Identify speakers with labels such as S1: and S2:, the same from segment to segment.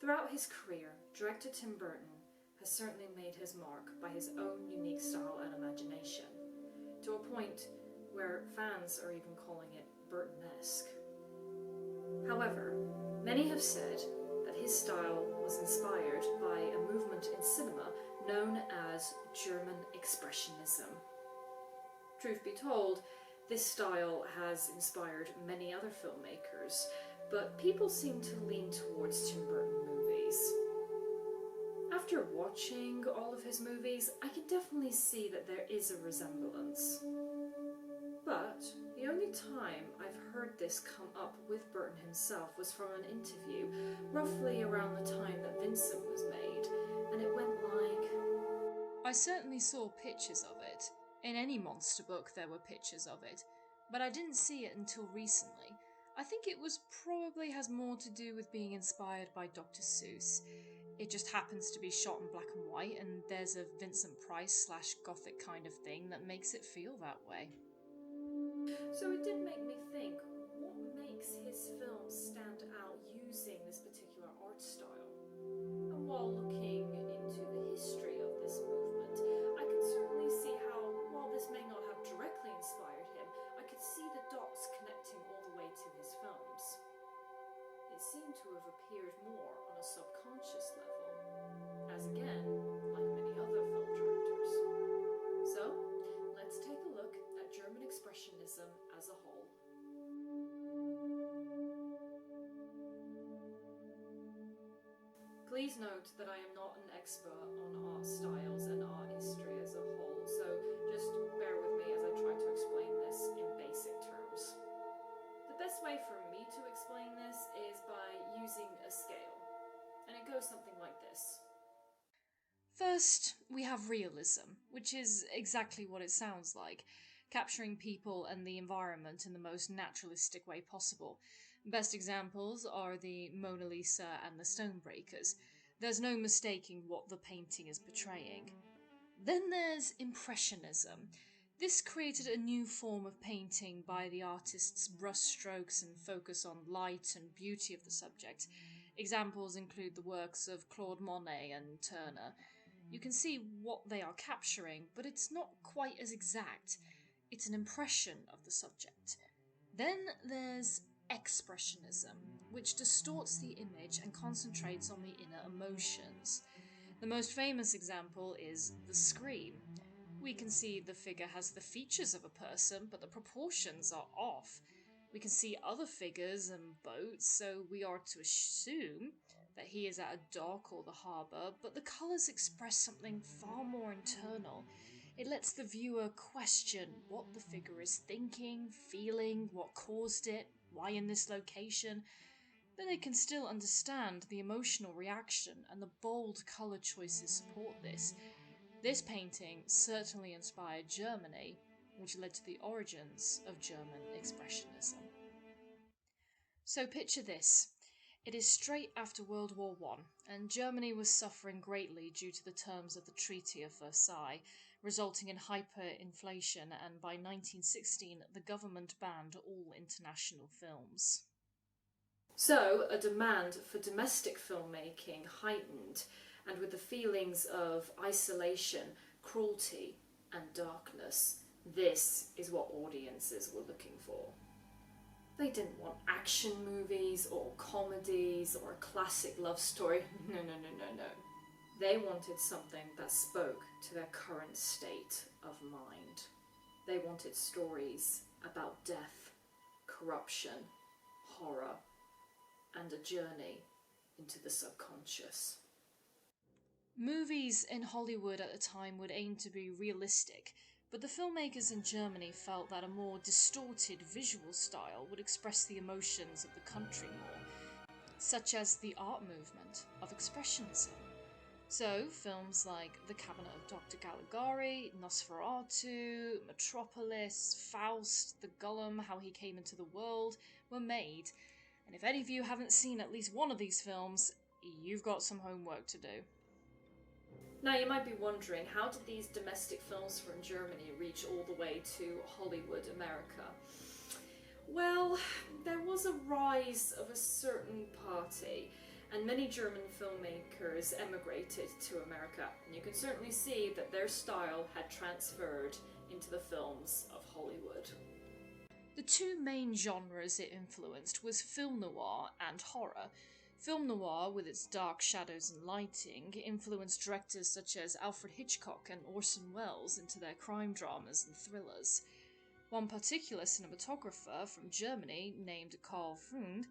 S1: Throughout his career, director Tim Burton has certainly made his mark by his own unique style and imagination, to a point where fans are even calling it Burton-esque. However, many have said that his style was inspired by a movement in cinema known as German Expressionism. Truth be told, this style has inspired many other filmmakers, but people seem to lean towards Tim Burton movies. After watching all of his movies, I can definitely see that there is a resemblance. But the only time I've heard this come up with Burton himself was from an interview, roughly around the time that Vincent was made, and it went like...
S2: I certainly saw pictures of it. In any monster book there were pictures of it, but I didn't see it until recently. I think it probably has more to do with being inspired by Dr. Seuss. It just happens to be shot in black and white, and there's a Vincent Price / Gothic kind of thing that makes it feel that way.
S1: So it did make me think, what makes his films stand out using this particular art style? And while looking into the history of this movement, I could certainly see how, while this may not have directly inspired him, I could see the dots connecting all the way to his films. It seemed to have appeared more on a subconscious level, as again, like many other film directors. So, let's take a look at German Expressionism as a whole. Please note that I am not an expert on art styles and art history as a whole, so just bear with me as I try to explain this in basic terms. The best way for me to explain this is by using a scale, and it goes something like this.
S2: First, we have realism, which is exactly what it sounds like, capturing people and the environment in the most naturalistic way possible. Best examples are the Mona Lisa and the Stonebreakers. There's no mistaking what the painting is portraying. Then there's Impressionism. This created a new form of painting by the artist's brushstrokes and focus on light and beauty of the subject. Examples include the works of Claude Monet and Turner. You can see what they are capturing, but it's not quite as exact. It's an impression of the subject. Then there's Expressionism, which distorts the image and concentrates on the inner emotions. The most famous example is The Scream. We can see the figure has the features of a person, but the proportions are off. We can see other figures and boats, so we are to assume that he is at a dock or the harbour, but the colours express something far more internal. It lets the viewer question what the figure is thinking, feeling, what caused it, why in this location, but they can still understand the emotional reaction, and the bold colour choices support this. This painting certainly inspired Germany, which led to the origins of German Expressionism. So picture this. It is straight after World War I, and Germany was suffering greatly due to the terms of the Treaty of Versailles, resulting in hyperinflation, and by 1916 the government banned all international films.
S1: So, a demand for domestic filmmaking heightened, and with the feelings of isolation, cruelty, and darkness, this is what audiences were looking for. They didn't want action movies or comedies or a classic love story. No. They wanted something that spoke to their current state of mind. They wanted stories about death, corruption, horror, and a journey into the subconscious.
S2: Movies in Hollywood at the time would aim to be realistic, but the filmmakers in Germany felt that a more distorted visual style would express the emotions of the country more, such as the art movement of Expressionism. So, films like The Cabinet of Dr. Caligari, Nosferatu, Metropolis, Faust, The Golem, How He Came into the World were made, and if any of you haven't seen at least one of these films, you've got some homework to do.
S1: Now you might be wondering, how did these domestic films from Germany reach all the way to Hollywood, America? Well, there was a rise of a certain party, and many German filmmakers emigrated to America, and you can certainly see that their style had transferred into the films of Hollywood.
S2: The two main genres it influenced was film noir and horror. Film noir, with its dark shadows and lighting, influenced directors such as Alfred Hitchcock and Orson Welles into their crime dramas and thrillers. One particular cinematographer from Germany, named Karl Freund,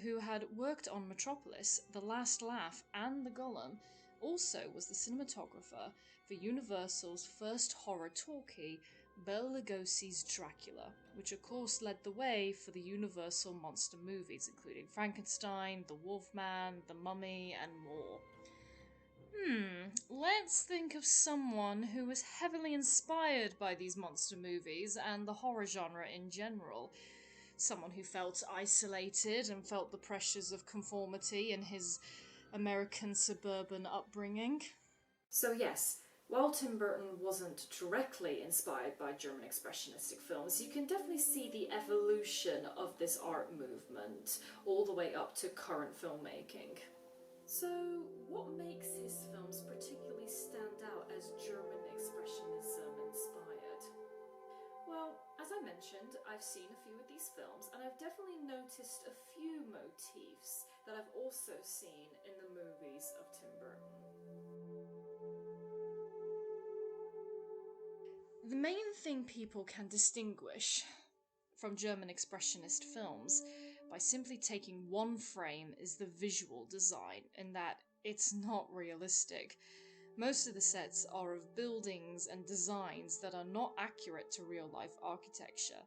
S2: who had worked on Metropolis, The Last Laugh, and The Golem, also was the cinematographer for Universal's first horror talkie, Bela Lugosi's Dracula, which of course led the way for the Universal monster movies, including Frankenstein, The Wolfman, The Mummy, and more. Let's think of someone who was heavily inspired by these monster movies and the horror genre in general. Someone who felt isolated and felt the pressures of conformity in his American suburban upbringing.
S1: So yes, while Tim Burton wasn't directly inspired by German Expressionistic films, you can definitely see the evolution of this art movement all the way up to current filmmaking. So, what makes his films particularly stand out as German Expressionism inspired? Well, as I mentioned, I've seen a few of these films, and I've definitely noticed a few motifs that I've also seen in the movies of Tim Burton.
S2: The main thing people can distinguish from German Expressionist films by simply taking one frame is the visual design, in that it's not realistic. Most of the sets are of buildings and designs that are not accurate to real-life architecture.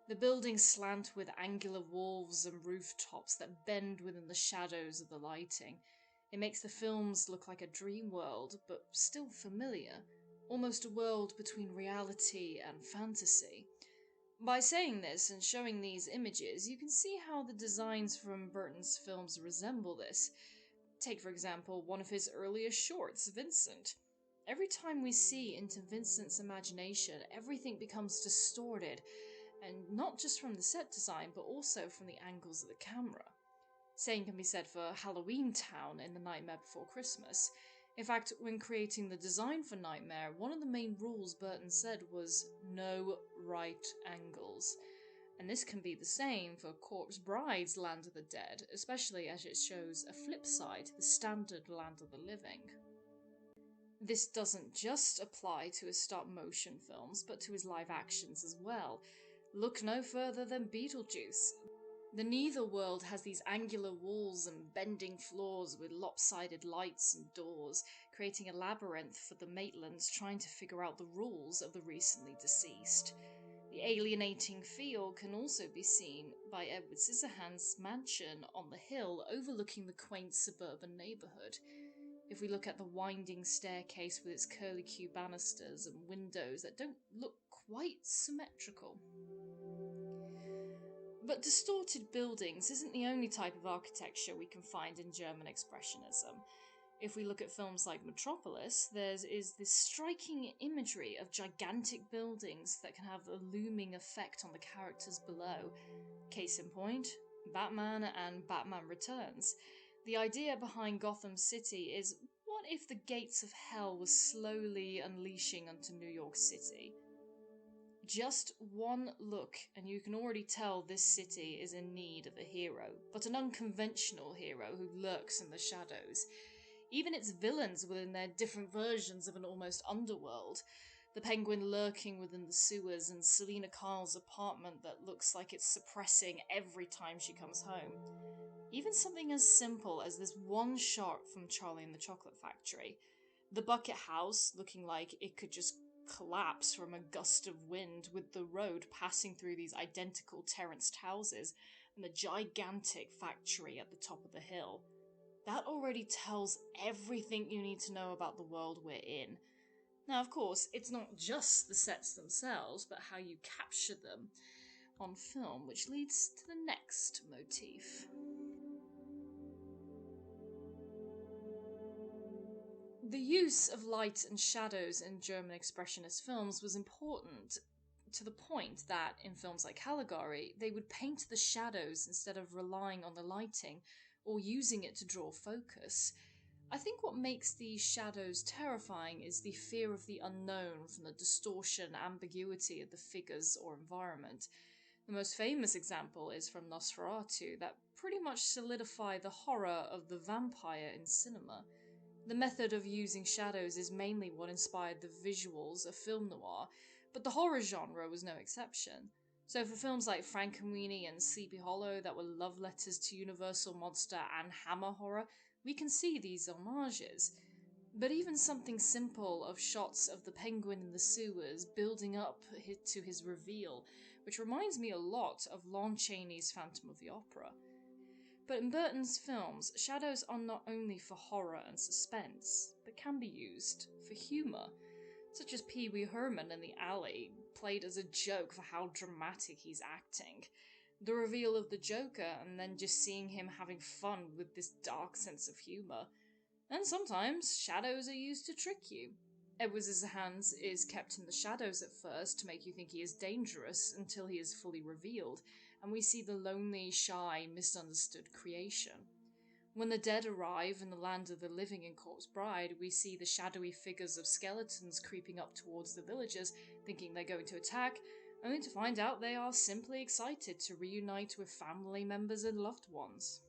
S2: The buildings slant with angular walls and rooftops that bend within the shadows of the lighting. It makes the films look like a dream world, but still familiar, almost a world between reality and fantasy. By saying this and showing these images, you can see how the designs from Burton's films resemble this. Take, for example, one of his earliest shorts, Vincent. Every time we see into Vincent's imagination, everything becomes distorted, and not just from the set design, but also from the angles of the camera. Same can be said for Halloween Town in The Nightmare Before Christmas. In fact, when creating the design for Nightmare, one of the main rules Burton said was no right angles. And this can be the same for Corpse Bride's Land of the Dead, especially as it shows a flip side to the standard Land of the Living. This doesn't just apply to his stop-motion films, but to his live actions as well. Look no further than Beetlejuice. The Netherworld has these angular walls and bending floors with lopsided lights and doors, creating a labyrinth for the Maitlands trying to figure out the rules of the recently deceased. The alienating feel can also be seen by Edward Scissorhands' mansion on the hill overlooking the quaint suburban neighbourhood. If we look at the winding staircase with its curlicue banisters and windows that don't look quite symmetrical. But distorted buildings isn't the only type of architecture we can find in German Expressionism. If we look at films like Metropolis, there is this striking imagery of gigantic buildings that can have a looming effect on the characters below. Case in point, Batman and Batman Returns. The idea behind Gotham City is, what if the gates of hell were slowly unleashing onto New York City? Just one look and you can already tell this city is in need of a hero, but an unconventional hero who lurks in the shadows. Even its villains within their different versions of an almost underworld. The Penguin lurking within the sewers, and Selina Kyle's apartment that looks like it's suppressing every time she comes home. Even something as simple as this one shot from Charlie and the Chocolate Factory. The bucket house looking like it could just collapse from a gust of wind, with the road passing through these identical terraced houses and the gigantic factory at the top of the hill. That already tells everything you need to know about the world we're in. Now, of course, it's not just the sets themselves, but how you capture them on film, which leads to the next motif. The use of light and shadows in German Expressionist films was important to the point that, in films like Caligari, they would paint the shadows instead of relying on the lighting, or using it to draw focus. I think what makes these shadows terrifying is the fear of the unknown from the distortion, ambiguity of the figures or environment. The most famous example is from Nosferatu, that pretty much solidified the horror of the vampire in cinema. The method of using shadows is mainly what inspired the visuals of film noir, but the horror genre was no exception. So for films like Frankenweenie and Sleepy Hollow that were love letters to Universal Monster and Hammer horror, we can see these homages. But even something simple of shots of the penguin in the sewers building up to his reveal, which reminds me a lot of Lon Chaney's Phantom of the Opera. But in Burton's films, shadows are not only for horror and suspense, but can be used for humour, such as Pee Wee Herman in the alley, played as a joke for how dramatic he's acting. The reveal of the Joker, and then just seeing him having fun with this dark sense of humour. And sometimes, shadows are used to trick you. Edward Scissorhands is kept in the shadows at first to make you think he is dangerous until he is fully revealed, and we see the lonely, shy, misunderstood creation. When the dead arrive in the land of the living in Corpse Bride, we see the shadowy figures of skeletons creeping up towards the villagers, thinking they're going to attack, only to find out they are simply excited to reunite with family members and loved ones.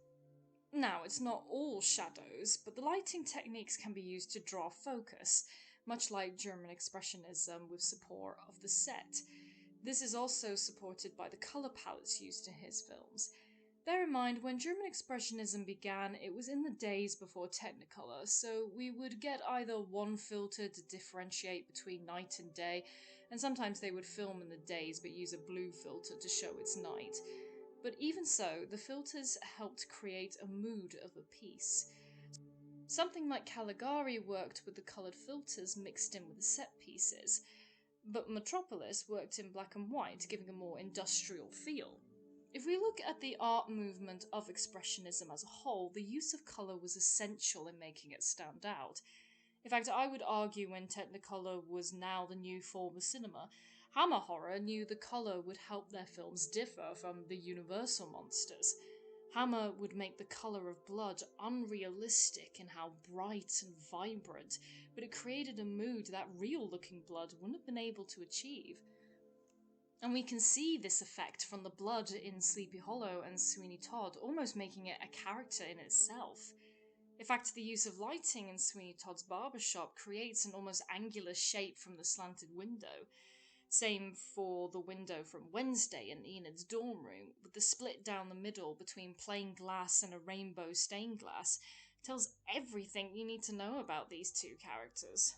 S2: Now, it's not all shadows, but the lighting techniques can be used to draw focus, much like German Expressionism with support of the set. This is also supported by the colour palettes used in his films. Bear in mind, when German Expressionism began, it was in the days before Technicolor, so we would get either one filter to differentiate between night and day, and sometimes they would film in the days but use a blue filter to show it's night. But even so, the filters helped create a mood of a piece. Something like Caligari worked with the coloured filters mixed in with the set pieces, but Metropolis worked in black and white, giving a more industrial feel. If we look at the art movement of Expressionism as a whole, the use of colour was essential in making it stand out. In fact, I would argue when Technicolor was now the new form of cinema, Hammer Horror knew the colour would help their films differ from the Universal monsters. Hammer would make the colour of blood unrealistic in how bright and vibrant, but it created a mood that real-looking blood wouldn't have been able to achieve. And we can see this effect from the blood in Sleepy Hollow and Sweeney Todd, almost making it a character in itself. In fact, the use of lighting in Sweeney Todd's barbershop creates an almost angular shape from the slanted window. Same for the window from Wednesday in Enid's dorm room, with the split down the middle between plain glass and a rainbow stained glass. Tells everything you need to know about these two characters.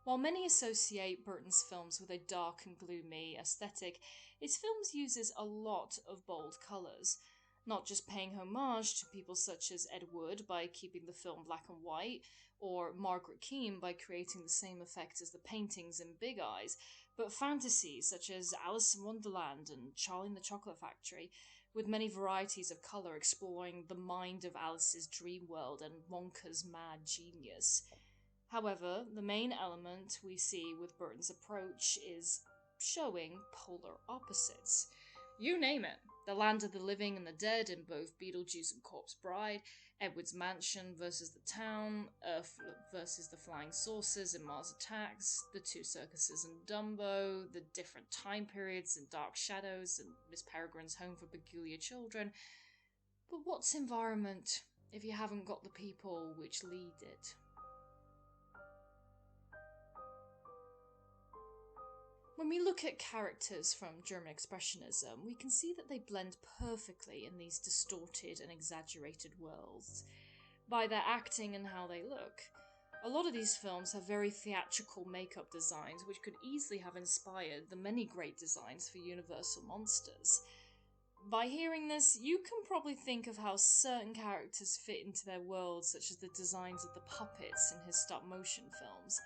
S2: While many associate Burton's films with a dark and gloomy aesthetic, his films uses a lot of bold colours, not just paying homage to people such as Ed Wood by keeping the film black and white, or Margaret Keane by creating the same effect as the paintings in Big Eyes, but fantasies such as Alice in Wonderland and Charlie and the Chocolate Factory, with many varieties of colour exploring the mind of Alice's dream world and Wonka's mad genius. However, the main element we see with Burton's approach is showing polar opposites. You name it. The land of the living and the dead in both Beetlejuice and Corpse Bride, Edward's mansion versus the town, Earth versus the flying saucers in Mars Attacks, the two circuses in Dumbo, the different time periods in Dark Shadows and Miss Peregrine's Home for Peculiar Children. But what's environment if you haven't got the people which lead it? When we look at characters from German Expressionism, we can see that they blend perfectly in these distorted and exaggerated worlds, by their acting and how they look. A lot of these films have very theatrical makeup designs, which could easily have inspired the many great designs for Universal monsters. By hearing this, you can probably think of how certain characters fit into their worlds, such as the designs of the puppets in his stop-motion films,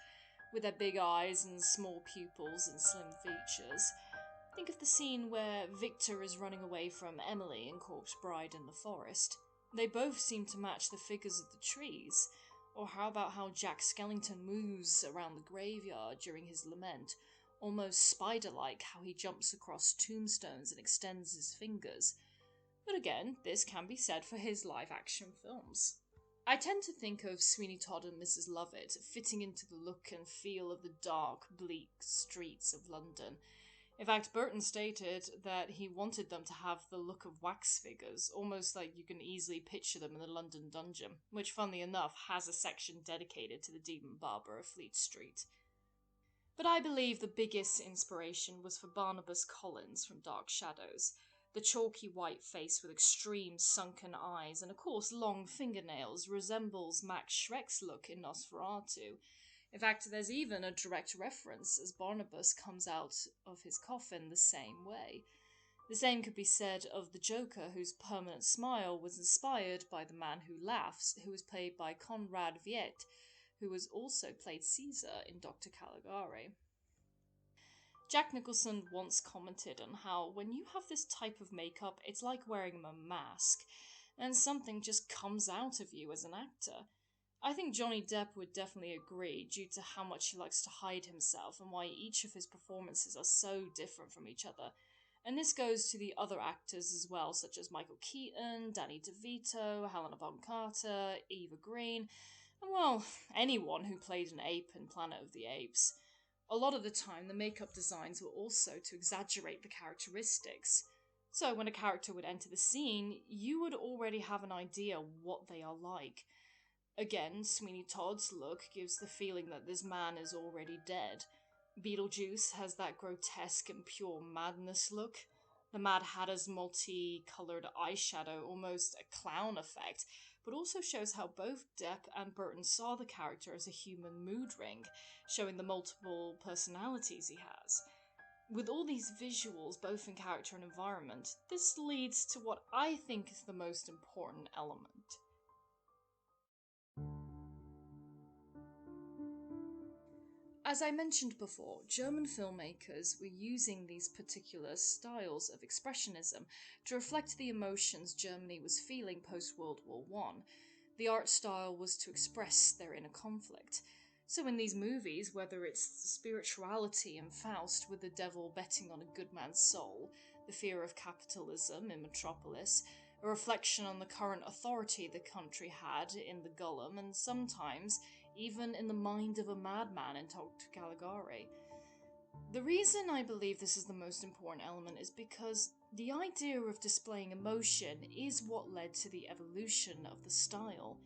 S2: with their big eyes and small pupils and slim features. Think of the scene where Victor is running away from Emily in Corpse Bride in the forest. They both seem to match the figures of the trees. Or how about how Jack Skellington moves around the graveyard during his lament, almost spider-like how he jumps across tombstones and extends his fingers. But again, this can be said for his live-action films. I tend to think of Sweeney Todd and Mrs. Lovett fitting into the look and feel of the dark, bleak streets of London. In fact, Burton stated that he wanted them to have the look of wax figures, almost like you can easily picture them in the London dungeon, which, funnily enough, has a section dedicated to the demon barber of Fleet Street. But I believe the biggest inspiration was for Barnabas Collins from Dark Shadows. The chalky white face with extreme sunken eyes and, of course, long fingernails resembles Max Schreck's look in Nosferatu. In fact, there's even a direct reference as Barnabas comes out of his coffin the same way. The same could be said of the Joker, whose permanent smile was inspired by the Man Who Laughs, who was played by Conrad Veidt, who has also played Caesar in Dr. Caligari. Jack Nicholson once commented on how when you have this type of makeup, it's like wearing a mask, and something just comes out of you as an actor. I think Johnny Depp would definitely agree due to how much he likes to hide himself and why each of his performances are so different from each other. And this goes to the other actors as well, such as Michael Keaton, Danny DeVito, Helena Bonham Carter, Eva Green, and well, anyone who played an ape in Planet of the Apes. A lot of the time, the makeup designs were also to exaggerate the characteristics. So when a character would enter the scene, you would already have an idea what they are like. Again, Sweeney Todd's look gives the feeling that this man is already dead. Beetlejuice has that grotesque and pure madness look. The Mad Hatter's multi-coloured eyeshadow, almost a clown effect, but also shows how both Depp and Burton saw the character as a human mood ring, showing the multiple personalities he has. With all these visuals, both in character and environment, this leads to what I think is the most important element. As I mentioned before, German filmmakers were using these particular styles of expressionism to reflect the emotions Germany was feeling post-World War I. The art style was to express their inner conflict. So in these movies, whether it's spirituality in Faust with the devil betting on a good man's soul, the fear of capitalism in Metropolis, a reflection on the current authority the country had in the Golem, and sometimes even in the mind of a madman in Dr. Caligari. The reason I believe this is the most important element is because the idea of displaying emotion is what led to the evolution of the style.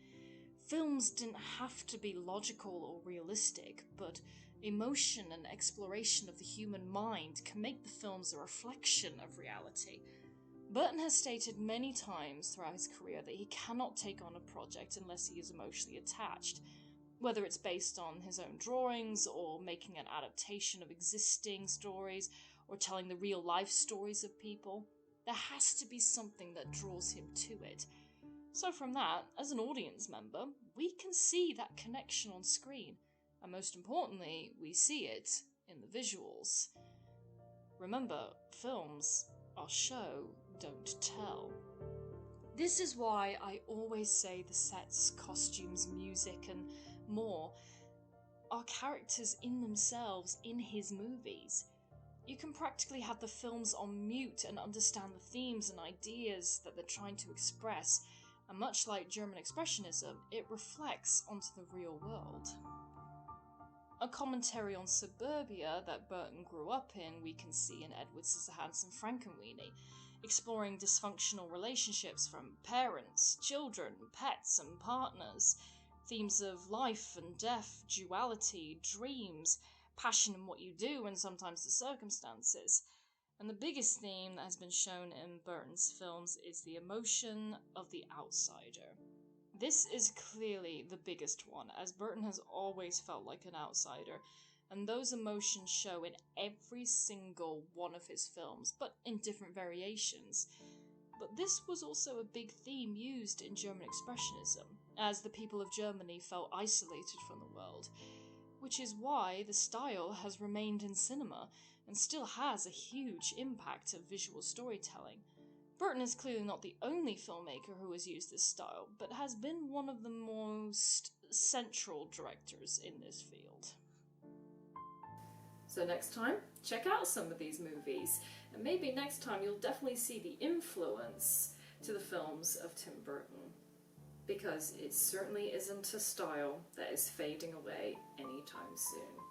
S2: Films didn't have to be logical or realistic, but emotion and exploration of the human mind can make the films a reflection of reality. Burton has stated many times throughout his career that he cannot take on a project unless he is emotionally attached. Whether it's based on his own drawings, or making an adaptation of existing stories, or telling the real life stories of people, there has to be something that draws him to it. So from that, as an audience member, we can see that connection on screen, and most importantly, we see it in the visuals. Remember, films are show, don't tell. This is why I always say the sets, costumes, music, and more are characters in themselves in his movies. You can practically have the films on mute and understand the themes and ideas that they're trying to express, and much like German Expressionism, it reflects onto the real world. A commentary on suburbia that Burton grew up in we can see in Edward Scissorhands and Frankenweenie, exploring dysfunctional relationships from parents, children, pets, and partners, themes of life and death, duality, dreams, passion in what you do, and sometimes the circumstances. And the biggest theme that has been shown in Burton's films is the emotion of the outsider. This is clearly the biggest one, as Burton has always felt like an outsider, and those emotions show in every single one of his films, but in different variations. But this was also a big theme used in German Expressionism, as the people of Germany felt isolated from the world, which is why the style has remained in cinema and still has a huge impact of visual storytelling. Burton is clearly not the only filmmaker who has used this style, but has been one of the most central directors in this field.
S1: So next time, check out some of these movies, and maybe next time you'll definitely see the influence to the films of Tim Burton, because it certainly isn't a style that is fading away anytime soon.